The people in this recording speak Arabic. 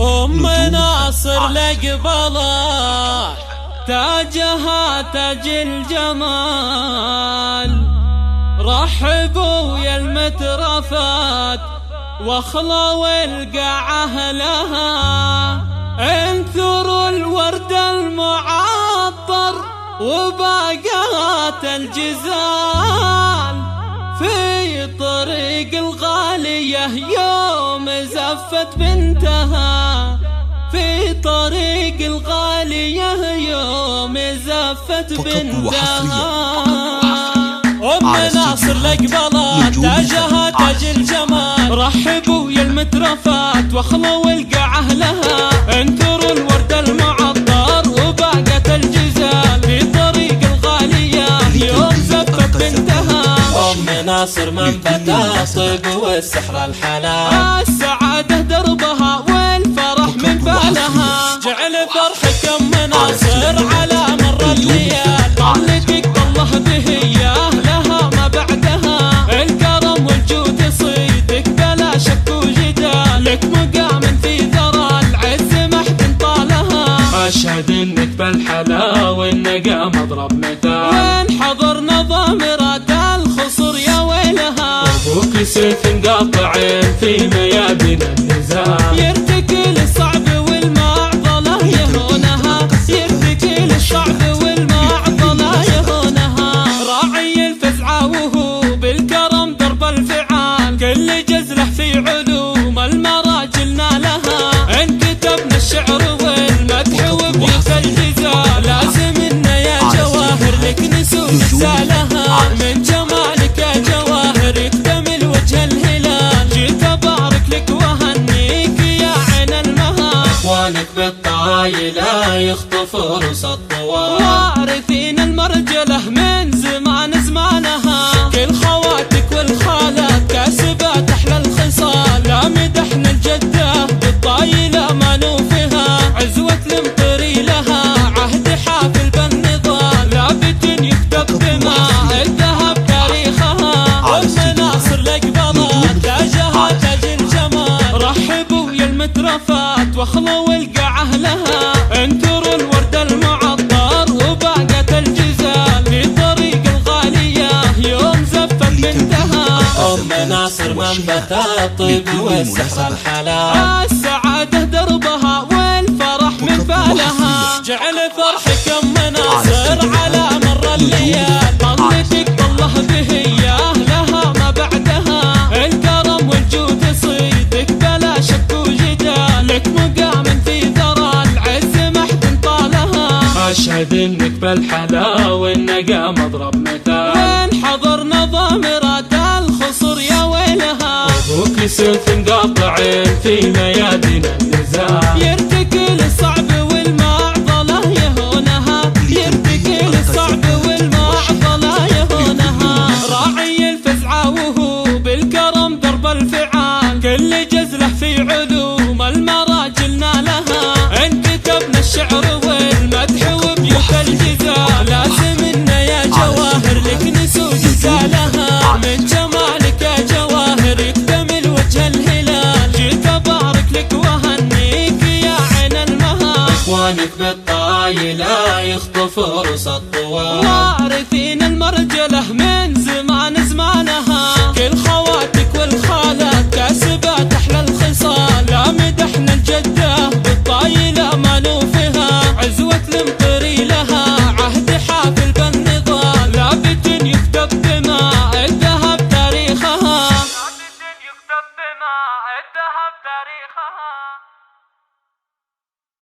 أم ناصر لقبلة تاجها تاج الجمال، رحبوا يا المترفات واخلوا القاعة لها، انثروا الورد المعطر وباقات الجزال، في طريق الغالية يوم زفت بنتها، في طريق الغالية يوم زفت بنتها. أم ناصر لقبلة تاجها تاج الجمال، رحبوا يا المترفات واخلوا القاعة لها، انثروا الورد المعطر وباقت الجزال، في طريق الغالية يوم زفت بنتها. أم ناصر منبت الطيب والسحر الحلال، السعادة دربها والفرح من بالها، جعل فرحك أم ناصر على مر الليال، طلتك الله بهياه لها ما بعدها، الكرم والجود يصيدك بلا شك وجدال، لك مقام في ذرى العز محد طالها، أشهد انك بالحلا والنقا مضرب مثال، وين حضرنا ضامرات الخصر يا ويلها، ابوك سيف قاطعين في ميادين النزال، يرتكل الصعب والمعضلة يهونها، يرتكل الصعب والمعضلة يهونها، راعي الفزعة وهو بالكرم درب الفعال، كل جزله في علوم المراجل نالها، انكتبنا الشعر والمدح وبيوت الجزال، لازم إن يا جواهر لك نسوج سالها، من جمالك يا جواهر يكتمل وجه الهلال، جيت ابارك لك وهنيك يا عين المها، اخوانك بالطايلة يخطفوا رؤوس الطوال، وارثين المرجلة من زمان زمانها، كل خواتك والخالات كاسبات احلى الخصال، لا مدحنا الجدة بالطايلة ما نوفها، عزوة المطري لها عهد حافل بالنضال، لابد يكتب بماء الذهب تاريخها. أم ناصر لقبلة تاجها تاج الجمال، رحبوا يا المترفات واخلوا القاعة لها، انثروا الورد المعطر وباقت الجزال، في طريق الغالية يوم زفت بنتها. أم ناصر منبت الطيب والسحر الحلال، السعادة دربها والفرح من بالها، جعل فرحك أم ناصر على مر الليال، طلتك الله بهياه لها ما بعدها، الكرم والجود يصيدك بلا شك وجدال، لك مقام في ذرى العز محد طالها، أشهد انك بالحلا والنقا مضرب مثال، وين حضرنا ضامرات الخصر يا ويلها، ابوك سيف قاطعين في ميادين النزال، يرتكل الصعب والمعضلة يهونها، يرتكل الصعب والمعضلة يهونها، راعي الفزعة وهو بالكرم درب الفعال، كل جزله في علوم المراجل نالها، انكتبنا الشعر والمدح وبيوت الجزال، لازم إن يا جواهر لك نسوج سالها، من جمالك يا جواهر يكتمل وجه الهلال، جيت ابارك لك وهنيك يا عين المها، اخوانك بالطايلة يخطفوا رؤوس الطوال، وارثين المرجلة من زمان زمانها، كل خواتك والخالات كاسبات احلى الخصال، لا مدحنا الجدة بالطايلة ما نوفها، عزوة المطري لها عهد حافل بالنضال، لابد يكتب بماء الذهب تاريخها، لابد يكتب بماء الذهب تاريخها.